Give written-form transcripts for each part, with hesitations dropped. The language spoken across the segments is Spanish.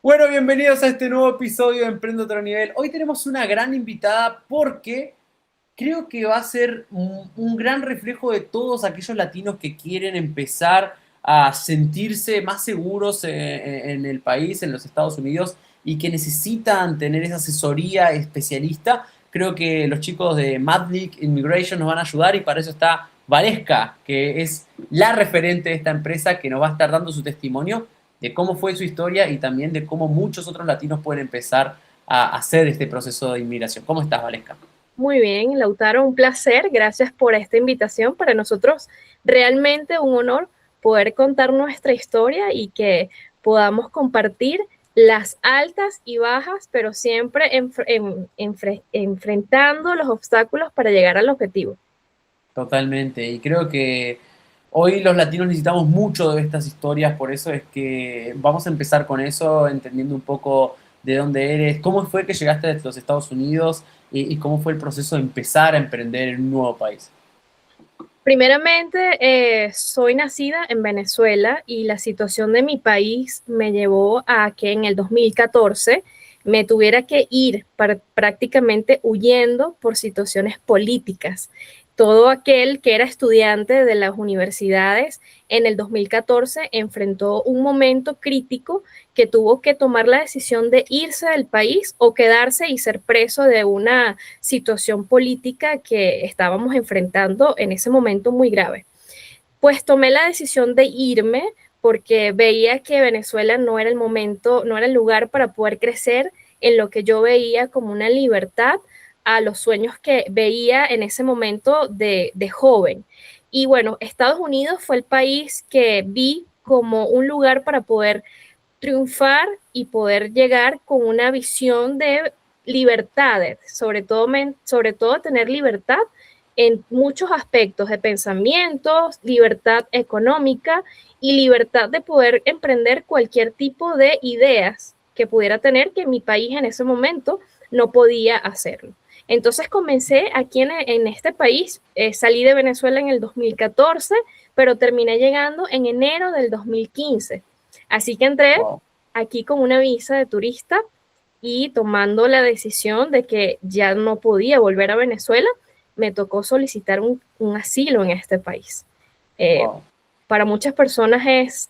Bueno, bienvenidos a este nuevo episodio de Emprende a Otro Nivel. Hoy tenemos una gran invitada porque creo que va a ser un gran reflejo de todos aquellos latinos que quieren empezar a sentirse más seguros en el país, en los Estados Unidos, y que necesitan tener esa asesoría especialista. Creo que los chicos de Madlik Immigration nos van a ayudar y para eso está Valesca, que es la referente de esta empresa que nos va a estar dando su testimonio de cómo fue su historia y también de cómo muchos otros latinos pueden empezar a hacer este proceso de inmigración. ¿Cómo estás, Valesca? Muy bien, Lautaro, un placer. Gracias por esta invitación. Para nosotros realmente un honor poder contar nuestra historia y que podamos compartir las altas y bajas, pero siempre enfrentando los obstáculos para llegar al objetivo. Totalmente. Y creo que hoy los latinos necesitamos mucho de estas historias, por eso es que vamos a empezar con eso, entendiendo un poco de dónde eres, cómo fue que llegaste a los Estados Unidos y cómo fue el proceso de empezar a emprender en un nuevo país. Primeramente, soy nacida en Venezuela y la situación de mi país me llevó a que en el 2014 me tuviera que ir prácticamente huyendo por situaciones políticas. Todo aquel que era estudiante de las universidades en el 2014 enfrentó un momento crítico que tuvo que tomar la decisión de irse del país o quedarse y ser preso de una situación política que estábamos enfrentando en ese momento muy grave. Pues tomé la decisión de irme porque veía que Venezuela no era el momento, no era el lugar para poder crecer en lo que yo veía como una libertad a los sueños que veía en ese momento de joven. Y bueno, Estados Unidos fue el país que vi como un lugar para poder triunfar y poder llegar con una visión de libertades, sobre todo tener libertad en muchos aspectos de pensamientos, libertad económica y libertad de poder emprender cualquier tipo de ideas que pudiera tener que mi país en ese momento no podía hacerlo. Entonces comencé aquí en este país, salí de Venezuela en el 2014, pero terminé llegando en enero del 2015. Así que entré Wow. aquí con una visa de turista y tomando la decisión de que ya no podía volver a Venezuela, me tocó solicitar un asilo en este país. Eh, Wow. para muchas personas es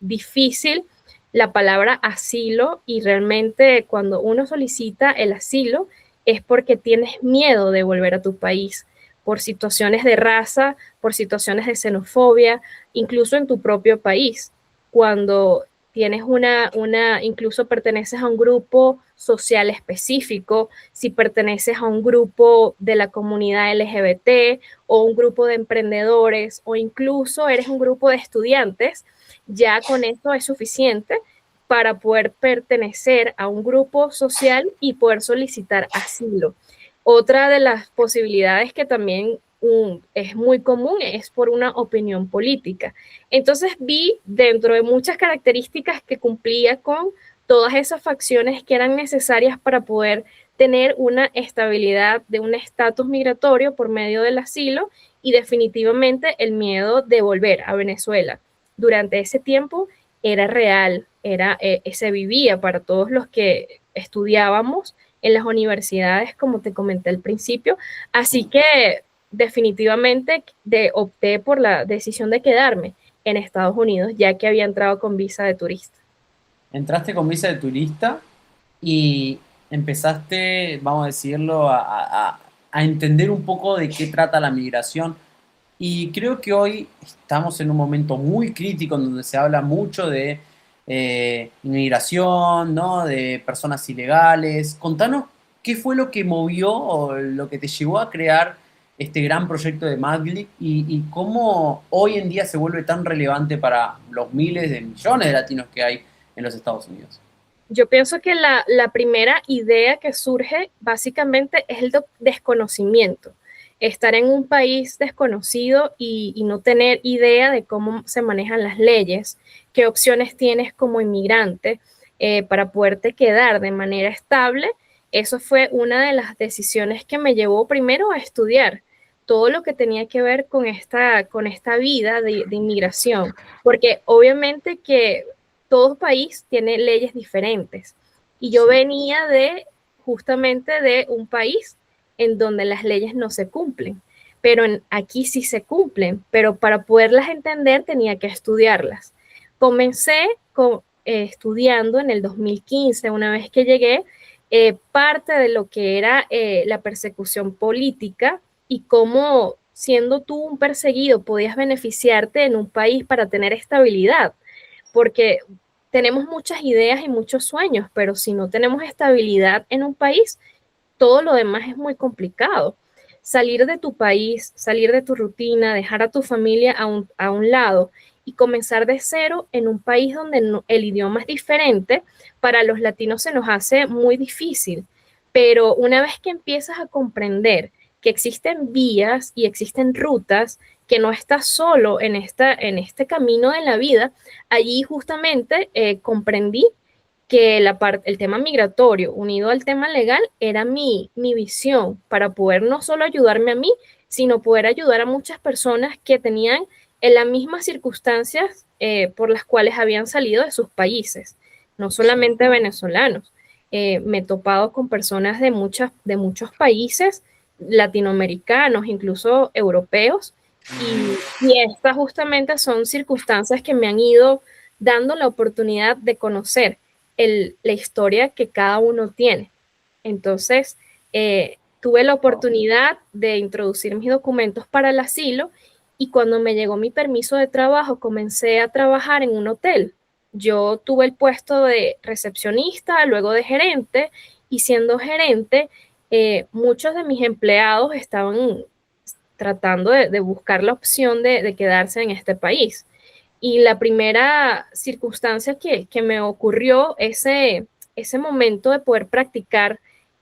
difícil la palabra asilo y realmente cuando uno solicita el asilo es porque tienes miedo de volver a tu país por situaciones de raza, por situaciones de xenofobia, incluso en tu propio país. Cuando tienes incluso perteneces a un grupo social específico, si perteneces a un grupo de la comunidad LGBT o un grupo de emprendedores o incluso eres un grupo de estudiantes, ya con eso es suficiente para poder pertenecer a un grupo social y poder solicitar asilo. Otra de las posibilidades que también es muy común es por una opinión política. Entonces vi dentro de muchas características que cumplía con todas esas facciones que eran necesarias para poder tener una estabilidad de un estatus migratorio por medio del asilo y definitivamente el miedo de volver a Venezuela. Durante ese tiempo era real, se vivía para todos los que estudiábamos en las universidades, como te comenté al principio. Así que definitivamente opté por la decisión de quedarme en Estados Unidos, ya que había entrado con visa de turista. Entraste con visa de turista y empezaste, vamos a decirlo, a entender un poco de qué trata la migración. Y creo que hoy estamos en un momento muy crítico en donde se habla mucho de inmigración, ¿no? De personas ilegales. Contanos qué fue lo que movió o lo que te llevó a crear este gran proyecto de Magli y cómo hoy en día se vuelve tan relevante para los miles de millones de latinos que hay en los Estados Unidos. Yo pienso que la primera idea que surge básicamente es el desconocimiento. Estar en un país desconocido y no tener idea de cómo se manejan las leyes, qué opciones tienes como inmigrante para poderte quedar de manera estable. Eso fue una de las decisiones que me llevó primero a estudiar todo lo que tenía que ver con esta vida de inmigración, porque obviamente que todo país tiene leyes diferentes. Y yo venía justamente de un país en donde las leyes no se cumplen, pero aquí sí se cumplen, pero para poderlas entender tenía que estudiarlas. Comencé estudiando en el 2015, una vez que llegué, parte de lo que era la persecución política y cómo siendo tú un perseguido podías beneficiarte en un país para tener estabilidad, porque tenemos muchas ideas y muchos sueños, pero si no tenemos estabilidad en un país, todo lo demás es muy complicado. Salir de tu país, salir de tu rutina, dejar a tu familia a un lado y comenzar de cero en un país donde el idioma es diferente, para los latinos se nos hace muy difícil. Pero una vez que empiezas a comprender que existen vías y existen rutas, que no estás solo en este camino de la vida, allí justamente comprendí que el tema migratorio unido al tema legal era mi visión para poder no solo ayudarme a mí, sino poder ayudar a muchas personas que tenían en las mismas circunstancias por las cuales habían salido de sus países, no solamente venezolanos. Me he topado con personas de muchos países latinoamericanos, incluso europeos, y estas justamente son circunstancias que me han ido dando la oportunidad de conocer la historia que cada uno tiene. Entonces, tuve la oportunidad de introducir mis documentos para el asilo y cuando me llegó mi permiso de trabajo, comencé a trabajar en un hotel. Yo tuve el puesto de recepcionista, luego de gerente, y siendo gerente, muchos de mis empleados estaban tratando de buscar la opción de quedarse en este país. Y la primera circunstancia que me ocurrió, ese momento de poder practicar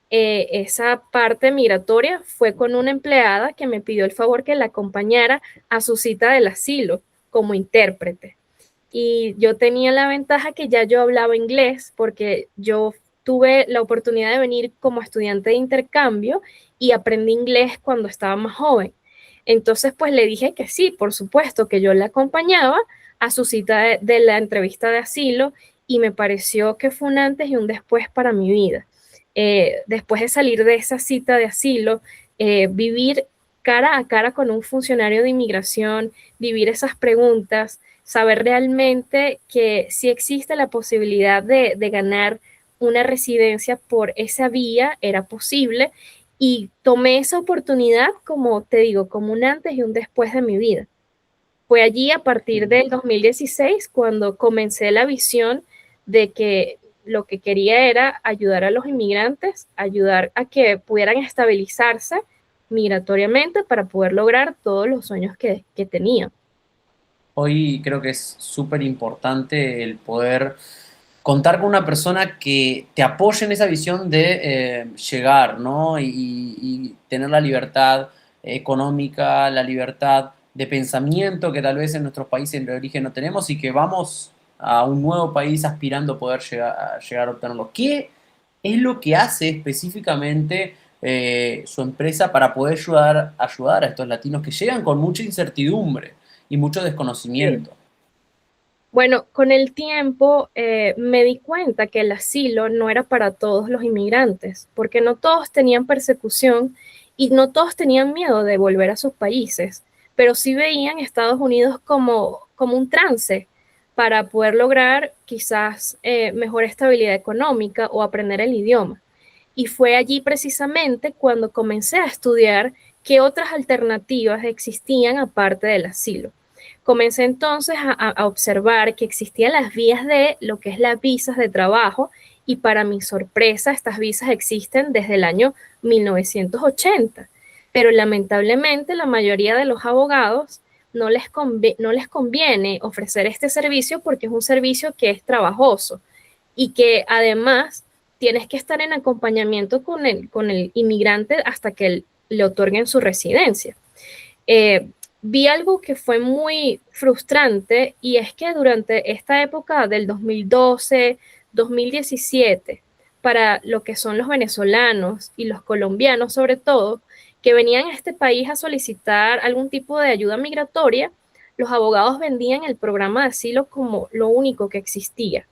esa parte migratoria, fue con una empleada que me pidió el favor que la acompañara a su cita del asilo como intérprete. Y yo tenía la ventaja que ya yo hablaba inglés porque yo tuve la oportunidad de venir como estudiante de intercambio y aprendí inglés cuando estaba más joven. Entonces, pues le dije que sí, por supuesto, que yo la acompañaba a su cita de la entrevista de asilo y me pareció que fue un antes y un después para mi vida. Después de salir de esa cita de asilo, vivir cara a cara con un funcionario de inmigración, vivir esas preguntas, saber realmente que sí existe la posibilidad de ganar una residencia por esa vía, era posible, y tomé esa oportunidad, como te digo, como un antes y un después de mi vida. Fue allí a partir del 2016 cuando comencé la visión de que lo que quería era ayudar a los inmigrantes, ayudar a que pudieran estabilizarse migratoriamente para poder lograr todos los sueños que tenían. Hoy creo que es súper importante el poder contar con una persona que te apoye en esa visión de llegar, ¿no? Y tener la libertad económica, la libertad de pensamiento que tal vez en nuestros países de origen no tenemos y que vamos a un nuevo país aspirando a poder llegar a obtenerlo. ¿Qué es lo que hace específicamente su empresa para poder ayudar a estos latinos que llegan con mucha incertidumbre y mucho Sí. desconocimiento? Bueno, con el tiempo me di cuenta que el asilo no era para todos los inmigrantes, porque no todos tenían persecución y no todos tenían miedo de volver a sus países, pero sí veían Estados Unidos como un trance para poder lograr quizás mejor estabilidad económica o aprender el idioma. Y fue allí precisamente cuando comencé a estudiar qué otras alternativas existían aparte del asilo. Comencé entonces a observar que existían las vías de lo que es las visas de trabajo y para mi sorpresa estas visas existen desde el año 1980, pero lamentablemente la mayoría de los abogados no les conviene ofrecer este servicio porque es un servicio que es trabajoso y que además tienes que estar en acompañamiento con el inmigrante hasta que le otorguen su residencia. Vi algo que fue muy frustrante y es que durante esta época del 2012, 2017, para lo que son los venezolanos y los colombianos sobre todo, que venían a este país a solicitar algún tipo de ayuda migratoria, los abogados vendían el programa de asilo como lo único que existía.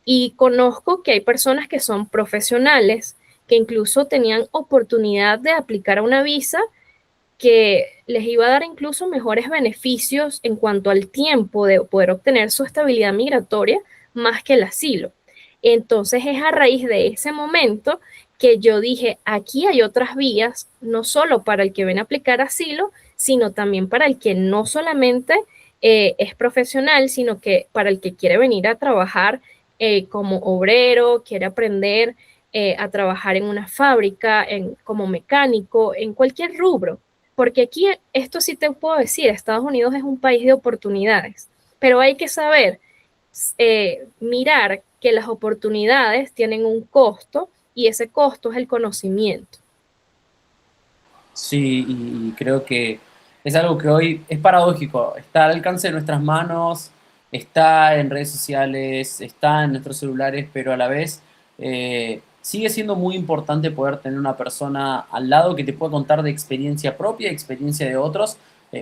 Y conozco que hay personas que son profesionales, que incluso tenían oportunidad de aplicar a una visa que les iba a dar incluso mejores beneficios en cuanto al tiempo de poder obtener su estabilidad migratoria más que el asilo. Entonces es a raíz de ese momento que yo dije, aquí hay otras vías, no solo para el que viene a aplicar asilo, sino también para el que no solamente es profesional, sino que para el que quiere venir a trabajar como obrero, quiere aprender a trabajar en una fábrica, como mecánico, en cualquier rubro. Porque aquí, esto sí te puedo decir, Estados Unidos es un país de oportunidades, pero hay que saber mirar que las oportunidades tienen un costo y ese costo es el conocimiento. Sí, y creo que es algo que hoy es paradójico, está al alcance de nuestras manos, está en redes sociales, está en nuestros celulares, pero a la vez sigue siendo muy importante poder tener una persona al lado que te pueda contar de experiencia propia, experiencia de otros,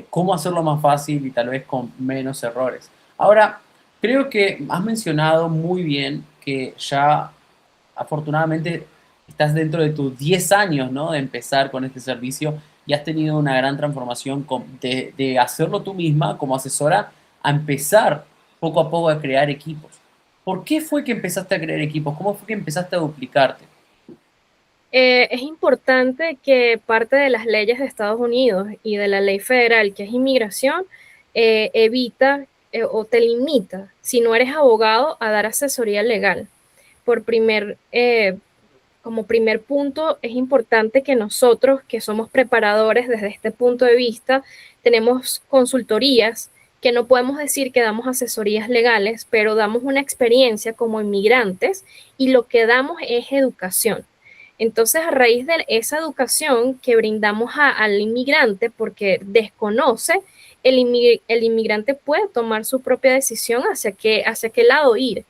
cómo hacerlo más fácil y tal vez con menos errores. Ahora, creo que has mencionado muy bien que ya afortunadamente estás dentro de tus 10 años, ¿no? De empezar con este servicio y has tenido una gran transformación de hacerlo tú misma como asesora a empezar poco a poco a crear equipos. ¿Por qué fue que empezaste a crear equipos? ¿Cómo fue que empezaste a duplicarte? Es importante que parte de las leyes de Estados Unidos y de la ley federal, que es inmigración, evita o te limita, si no eres abogado, a dar asesoría legal. Por como primer punto, es importante que nosotros, que somos preparadores desde este punto de vista, tenemos consultorías que no podemos decir que damos asesorías legales, pero damos una experiencia como inmigrantes y lo que damos es educación. Entonces, a raíz de esa educación que brindamos al inmigrante, porque desconoce, el inmigrante puede tomar su propia decisión hacia qué lado ir.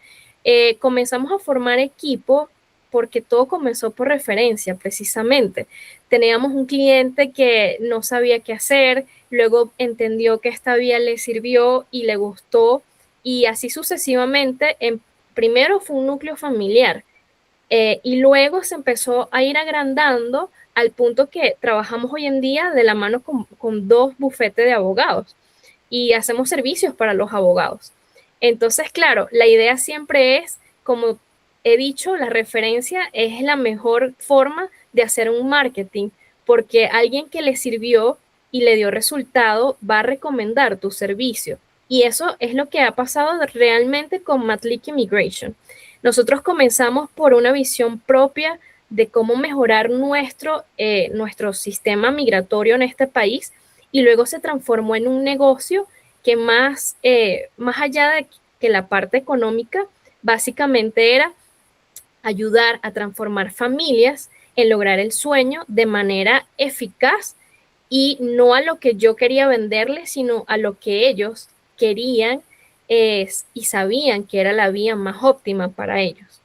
Comenzamos a formar equipo porque todo comenzó por referencia, precisamente. Teníamos un cliente que no sabía qué hacer, luego entendió que esta vía le sirvió y le gustó, y así sucesivamente. Primero fue un núcleo familiar y luego se empezó a ir agrandando al punto que trabajamos hoy en día de la mano con dos bufetes de abogados y hacemos servicios para los abogados. Entonces, claro, la idea siempre es, como he dicho, la referencia es la mejor forma de hacer un marketing, porque alguien que le sirvió y le dio resultado va a recomendar tu servicio. Y eso es lo que ha pasado realmente con Matlick Immigration. Nosotros comenzamos por una visión propia de cómo mejorar nuestro sistema migratorio en este país y luego se transformó en un negocio que más allá de que la parte económica, básicamente era ayudar a transformar familias en lograr el sueño de manera eficaz y no a lo que yo quería venderles, sino a lo que ellos querían y sabían que era la vía más óptima para ellos.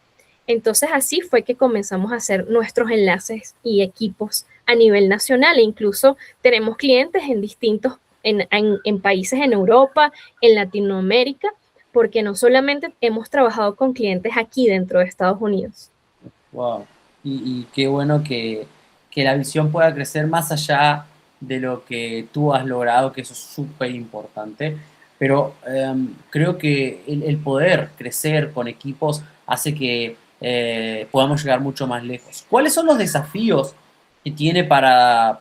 Entonces así fue que comenzamos a hacer nuestros enlaces y equipos a nivel nacional e incluso tenemos clientes en distintos, en países en Europa, en Latinoamérica, porque no solamente hemos trabajado con clientes aquí dentro de Estados Unidos. Wow. Y qué bueno que la visión pueda crecer más allá de lo que tú has logrado, que eso es súper importante. Pero creo que el poder crecer con equipos hace que podamos llegar mucho más lejos. ¿Cuáles son los desafíos que tiene para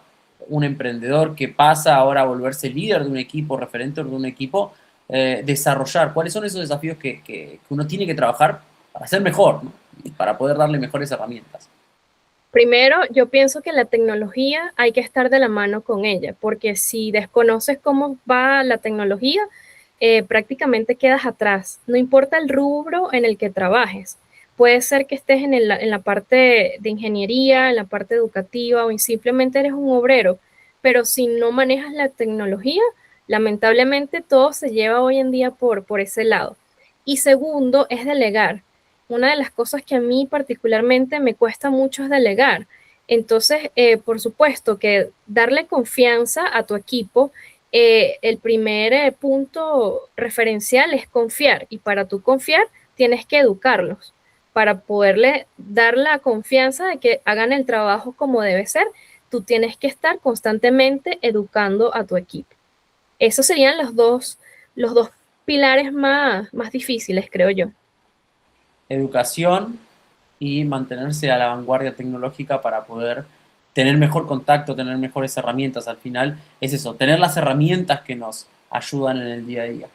un emprendedor que pasa ahora a volverse líder de un equipo, referente de un equipo, desarrollar? ¿Cuáles son esos desafíos que uno tiene que trabajar para ser mejor, ¿no? Y para poder darle mejores herramientas? Primero, yo pienso que la tecnología hay que estar de la mano con ella, porque si desconoces cómo va la tecnología, prácticamente quedas atrás. No importa el rubro en el que trabajes. Puede ser que estés en la parte de ingeniería, en la parte educativa o simplemente eres un obrero, pero si no manejas la tecnología, lamentablemente todo se lleva hoy en día por ese lado. Y segundo, es delegar. Una de las cosas que a mí particularmente me cuesta mucho es delegar. Entonces, por supuesto que darle confianza a tu equipo el primer punto referencial es confiar, y para tú confiar tienes que educarlos para poderle dar la confianza de que hagan el trabajo como debe ser. Tú tienes que estar constantemente educando a tu equipo. Esos serían los dos pilares más difíciles, creo yo. Educación y mantenerse a la vanguardia tecnológica para poder tener mejor contacto, tener mejores herramientas. Al final es eso, tener las herramientas que nos ayudan en el día a día.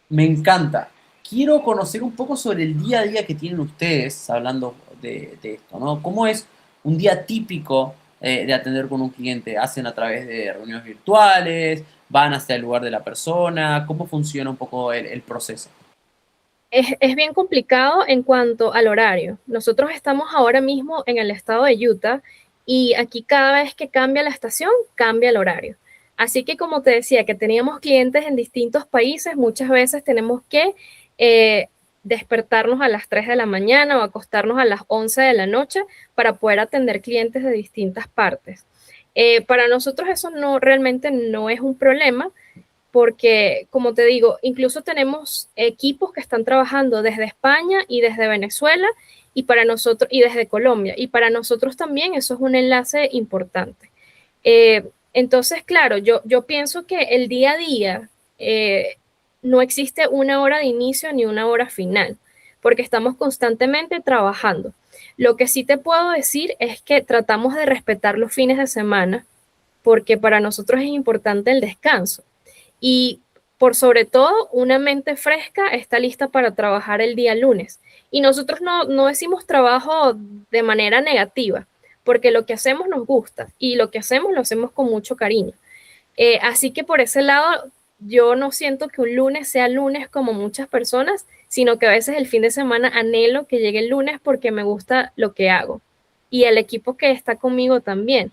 Me encanta. Quiero conocer un poco sobre el día a día que tienen ustedes, hablando de esto, ¿no? ¿Cómo es un día típico de atender con un cliente? ¿Hacen a través de reuniones virtuales? ¿Van hasta el lugar de la persona? ¿Cómo funciona un poco el proceso? Es bien complicado en cuanto al horario. Nosotros estamos ahora mismo en el estado de Utah y aquí cada vez que cambia la estación, cambia el horario. Así que como te decía, que teníamos clientes en distintos países, muchas veces tenemos que eh, despertarnos a las 3 de la mañana o acostarnos a las 11 de la noche para poder atender clientes de distintas partes. Para nosotros eso no realmente no es un problema porque, como te digo, incluso tenemos equipos que están trabajando desde España y desde Venezuela y para nosotros y desde Colombia, y para nosotros también eso es un enlace importante. Entonces, claro, yo pienso que el día a día no existe una hora de inicio ni una hora final, porque estamos constantemente trabajando. Lo que sí te puedo decir es que tratamos de respetar los fines de semana, porque para nosotros es importante el descanso. Y por sobre todo, una mente fresca está lista para trabajar el día lunes. Y nosotros no decimos trabajo de manera negativa, porque lo que hacemos nos gusta y lo que hacemos lo hacemos con mucho cariño. Así que por ese lado, yo no siento que un lunes sea lunes como muchas personas, sino que a veces el fin de semana anhelo que llegue el lunes porque me gusta lo que hago y el equipo que está conmigo también.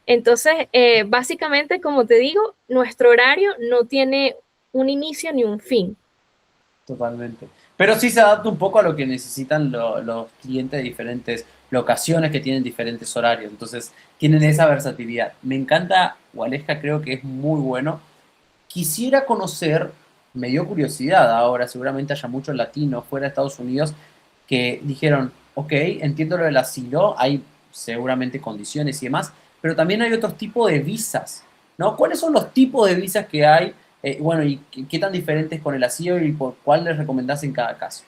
Entonces, básicamente, como te digo, nuestro horario no tiene un inicio ni un fin. Totalmente. Pero sí se adapta un poco a lo que necesitan los clientes de diferentes locaciones que tienen diferentes horarios. Entonces, tienen esa versatilidad. Me encanta, Waleska, creo que es muy bueno. Quisiera conocer, me dio curiosidad ahora, seguramente haya muchos latinos fuera de Estados Unidos que dijeron, ok, entiendo lo del asilo, hay seguramente condiciones y demás, pero también hay otros tipos de visas, ¿no? ¿Cuáles son los tipos de visas que hay? Bueno, y qué tan diferentes con el asilo y por cuál les recomendás en cada caso.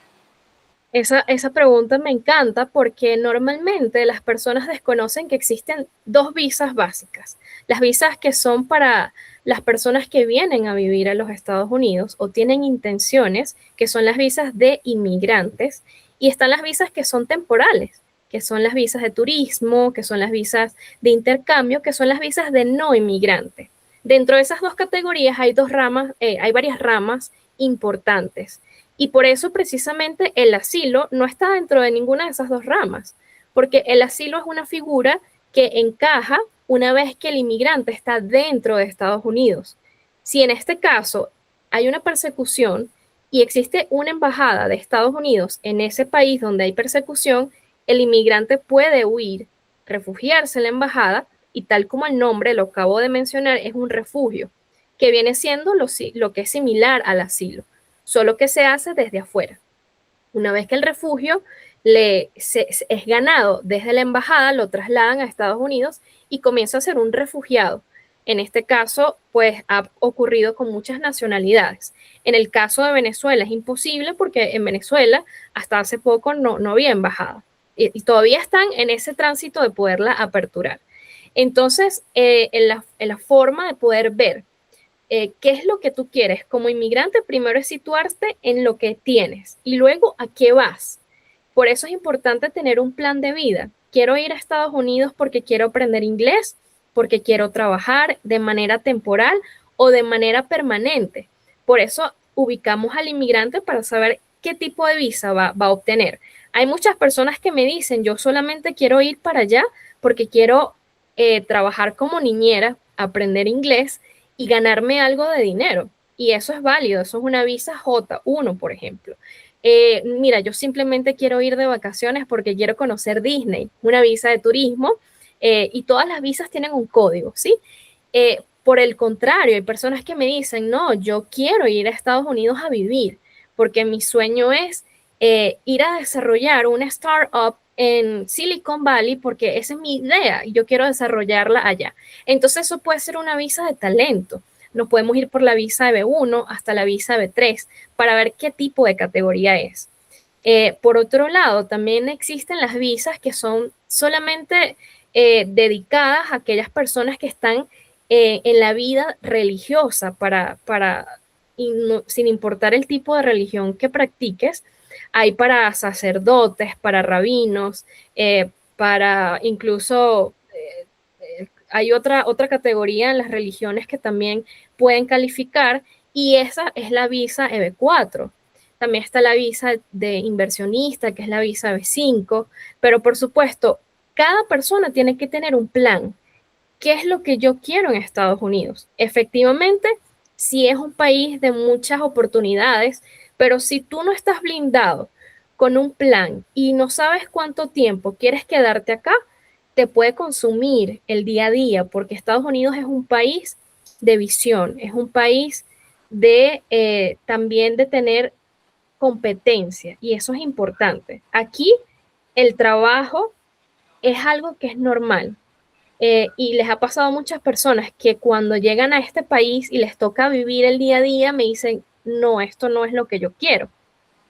Esa pregunta me encanta porque normalmente las personas desconocen que existen dos visas básicas. Las visas que son para las personas que vienen a vivir a los Estados Unidos o tienen intenciones, que son las visas de inmigrantes, y están las visas que son temporales, que son las visas de turismo, que son las visas de intercambio, que son las visas de no inmigrante. Dentro de esas dos categorías hay dos ramas, hay varias ramas importantes. Y por eso precisamente el asilo no está dentro de ninguna de esas dos ramas, porque el asilo es una figura que encaja una vez que el inmigrante está dentro de Estados Unidos. Si en este caso hay una persecución y existe una embajada de Estados Unidos en ese país donde hay persecución, el inmigrante puede huir, refugiarse en la embajada y tal como el nombre lo acabo de mencionar, es un refugio, que viene siendo lo que es similar al asilo, solo que se hace desde afuera. Una vez que el refugio es ganado desde la embajada, lo trasladan a Estados Unidos y comienza a ser un refugiado. En este caso, pues ha ocurrido con muchas nacionalidades. En el caso de Venezuela es imposible porque en Venezuela hasta hace poco no había embajada y todavía están en ese tránsito de poderla aperturar. Entonces, en la forma de poder ver qué es lo que tú quieres como inmigrante, primero es situarte en lo que tienes y luego a qué vas. Por eso es importante tener un plan de vida. Quiero ir a Estados Unidos porque quiero aprender inglés, porque quiero trabajar de manera temporal o de manera permanente. Por eso ubicamos al inmigrante para saber qué tipo de visa va a obtener. Hay muchas personas que me dicen, yo solamente quiero ir para allá porque quiero trabajar como niñera, aprender inglés y ganarme algo de dinero. Y eso es válido, eso es una visa J1, por ejemplo. Mira, yo simplemente quiero ir de vacaciones porque quiero conocer Disney, una visa de turismo, y todas las visas tienen un código, ¿sí? Por el contrario, hay personas que me dicen, no, yo quiero ir a Estados Unidos a vivir, porque mi sueño es ir a desarrollar una startup en Silicon Valley, porque esa es mi idea y yo quiero desarrollarla allá. Entonces eso puede ser una visa de talento. Nos podemos ir por la visa de B1 hasta la visa B3 para ver qué tipo de categoría es. Por otro lado, también existen las visas que son solamente dedicadas a aquellas personas que están en la vida religiosa y sin importar el tipo de religión que practiques. Hay para sacerdotes, para rabinos, para incluso hay otra categoría en las religiones que también pueden calificar, y esa es la visa EB4. También está la visa de inversionista, que es la visa B5, pero por supuesto, cada persona tiene que tener un plan. ¿Qué es lo que yo quiero en Estados Unidos? Efectivamente, sí es un país de muchas oportunidades, pero si tú no estás blindado con un plan y no sabes cuánto tiempo quieres quedarte acá, te puede consumir el día a día, porque Estados Unidos es un país de visión, es un país de también de tener competencia, y eso es importante. Aquí el trabajo es algo que es normal. Y les ha pasado a muchas personas que cuando llegan a este país y les toca vivir el día a día, me dicen, no, esto no es lo que yo quiero.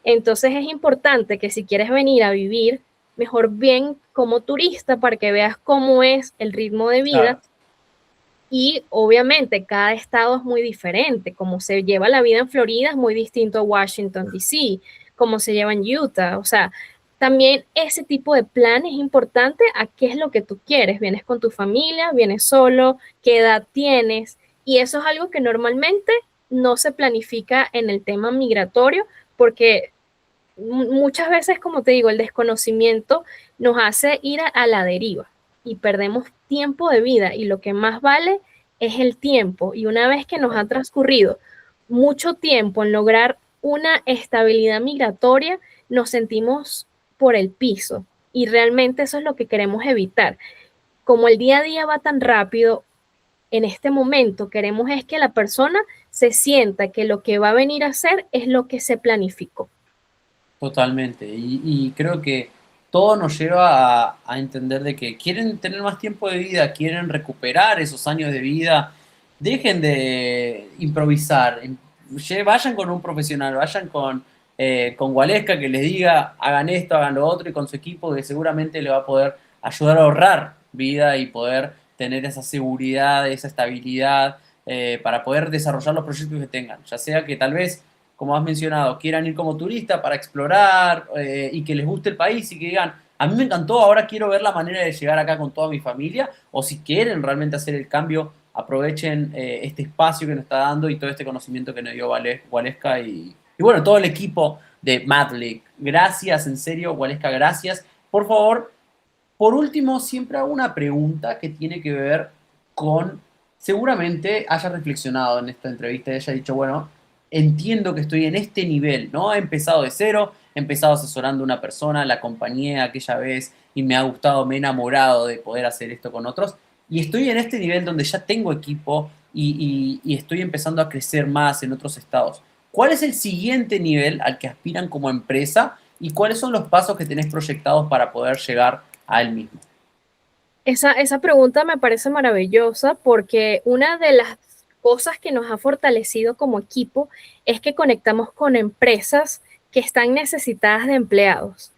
Entonces es importante que si quieres venir a vivir, mejor bien como turista para que veas cómo es el ritmo de vida. Claro. Y obviamente cada estado es muy diferente. Como se lleva la vida en Florida es muy distinto a Washington, D.C., como se lleva en Utah. O sea, también ese tipo de plan es importante a qué es lo que tú quieres. ¿Vienes con tu familia? ¿Vienes solo? ¿Qué edad tienes? Y eso es algo que normalmente no se planifica en el tema migratorio, porque muchas veces, como te digo, el desconocimiento nos hace ir a la deriva y perdemos tiempo de vida, y lo que más vale es el tiempo. Y una vez que nos ha transcurrido mucho tiempo en lograr una estabilidad migratoria, nos sentimos por el piso, y realmente eso es lo que queremos evitar. Como el día a día va tan rápido, en este momento queremos es que la persona se sienta que lo que va a venir a hacer es lo que se planificó. Totalmente. Y creo que todo nos lleva a entender de que quieren tener más tiempo de vida, quieren recuperar esos años de vida. Dejen de improvisar. Vayan con un profesional, vayan con Gualesca que les diga hagan esto, hagan lo otro, y con su equipo que seguramente le va a poder ayudar a ahorrar vida y poder tener esa seguridad, esa estabilidad para poder desarrollar los proyectos que tengan. Ya sea que tal vez, como has mencionado, quieran ir como turista para explorar y que les guste el país y que digan, a mí me encantó, ahora quiero ver la manera de llegar acá con toda mi familia, o si quieren realmente hacer el cambio, aprovechen este espacio que nos está dando y todo este conocimiento que nos dio Waleska y bueno, todo el equipo de Madlik. Gracias, en serio, Waleska, gracias. Por favor, por último, siempre hago una pregunta que tiene que ver con, seguramente haya reflexionado en esta entrevista y haya dicho, bueno, entiendo que estoy en este nivel, ¿no? He empezado de cero, he empezado asesorando a una persona, la acompañé aquella vez y me ha gustado, me he enamorado de poder hacer esto con otros. Y estoy en este nivel donde ya tengo equipo y estoy empezando a crecer más en otros estados. ¿Cuál es el siguiente nivel al que aspiran como empresa y cuáles son los pasos que tenés proyectados para poder llegar a él mismo? Esa pregunta me parece maravillosa, porque una de las cosas que nos ha fortalecido como equipo es que conectamos con empresas que están necesitadas de empleados,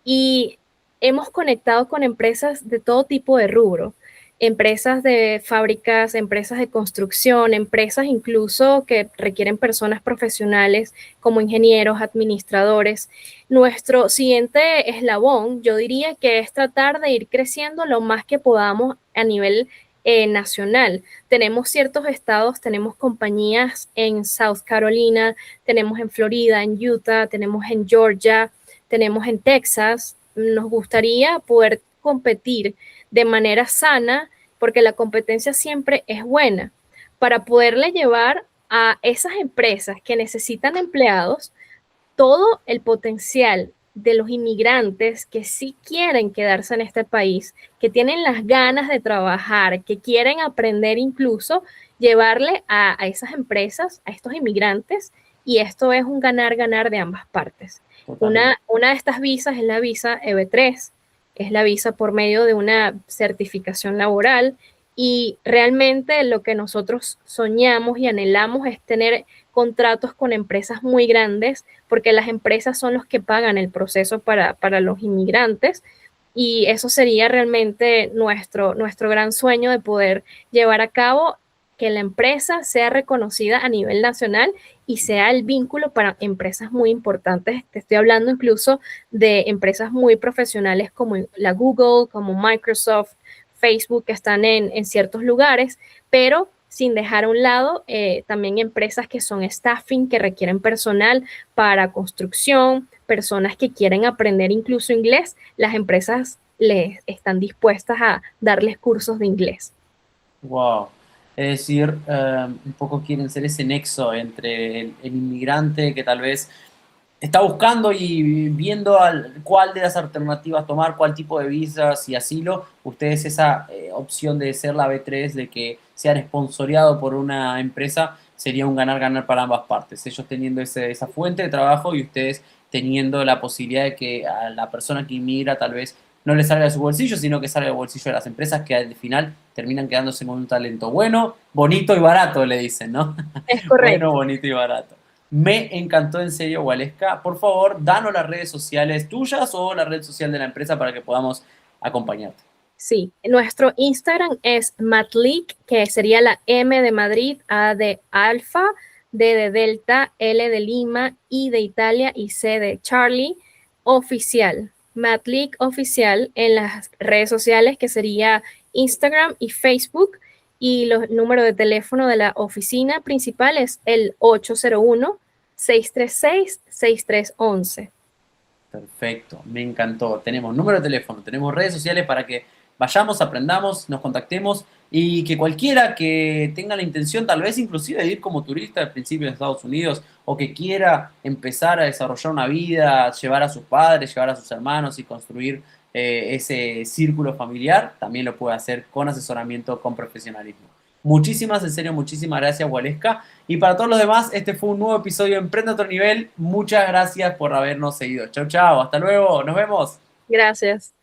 y hemos conectado con empresas de todo tipo de rubro, empresas de fábricas, empresas de construcción, empresas incluso que requieren personas profesionales como ingenieros, administradores. Nuestro siguiente eslabón, yo diría que es tratar de ir creciendo lo más que podamos a nivel nacional. Tenemos ciertos estados, tenemos compañías en South Carolina, tenemos en Florida, en Utah, tenemos en Georgia, tenemos en Texas. Nos gustaría poder competir de manera sana, porque la competencia siempre es buena, para poderle llevar a esas empresas que necesitan empleados todo el potencial de los inmigrantes que sí quieren quedarse en este país, que tienen las ganas de trabajar, que quieren aprender incluso, llevarle a esas empresas, a estos inmigrantes, y esto es un ganar-ganar de ambas partes. Totalmente. Una de estas visas es la visa EB3, es la visa por medio de una certificación laboral, y realmente lo que nosotros soñamos y anhelamos es tener contratos con empresas muy grandes, porque las empresas son los que pagan el proceso para los inmigrantes, y eso sería realmente nuestro gran sueño de poder llevar a cabo que la empresa sea reconocida a nivel nacional y sea el vínculo para empresas muy importantes. Te estoy hablando incluso de empresas muy profesionales como la Google, como Microsoft, Facebook, que están en ciertos lugares, pero sin dejar a un lado también empresas que son staffing, que requieren personal para construcción, personas que quieren aprender incluso inglés. Las empresas les están dispuestas a darles cursos de inglés. Wow. Es decir, un poco quieren ser ese nexo entre el inmigrante que tal vez está buscando y viendo cuál de las alternativas tomar, cuál tipo de visas y asilo. Ustedes esa opción de ser la B3, de que sean esponsoreado por una empresa, sería un ganar-ganar para ambas partes. Ellos teniendo esa fuente de trabajo y ustedes teniendo la posibilidad de que a la persona que inmigra tal vez no le salga de su bolsillo, sino que salga del bolsillo de las empresas que al final terminan quedándose con un talento bueno, bonito y barato, le dicen, ¿no? Es Bueno, correcto. bonito y barato. Me encantó en serio, Waleska. Por favor, danos las redes sociales tuyas o la red social de la empresa para que podamos acompañarte. Sí, nuestro Instagram es Matlik, que sería la M de Madrid, A de Alfa, D de Delta, L de Lima, I de Italia y C de Charlie, oficial. Matlik oficial en las redes sociales, que sería Instagram y Facebook. Y los números de teléfono de la oficina principal es el 801-636-6311. Perfecto, me encantó. Tenemos número de teléfono, tenemos redes sociales para que vayamos, aprendamos, nos contactemos y que cualquiera que tenga la intención, tal vez inclusive de ir como turista al principio de Estados Unidos o que quiera empezar a desarrollar una vida, llevar a sus padres, llevar a sus hermanos y construir ese círculo familiar, también lo puede hacer con asesoramiento, con profesionalismo. Muchísimas, en serio, muchísimas gracias, Waleska. Y para todos los demás, este fue un nuevo episodio de Emprende a otro nivel. Muchas gracias por habernos seguido. Chau, chau. Hasta luego. Nos vemos. Gracias.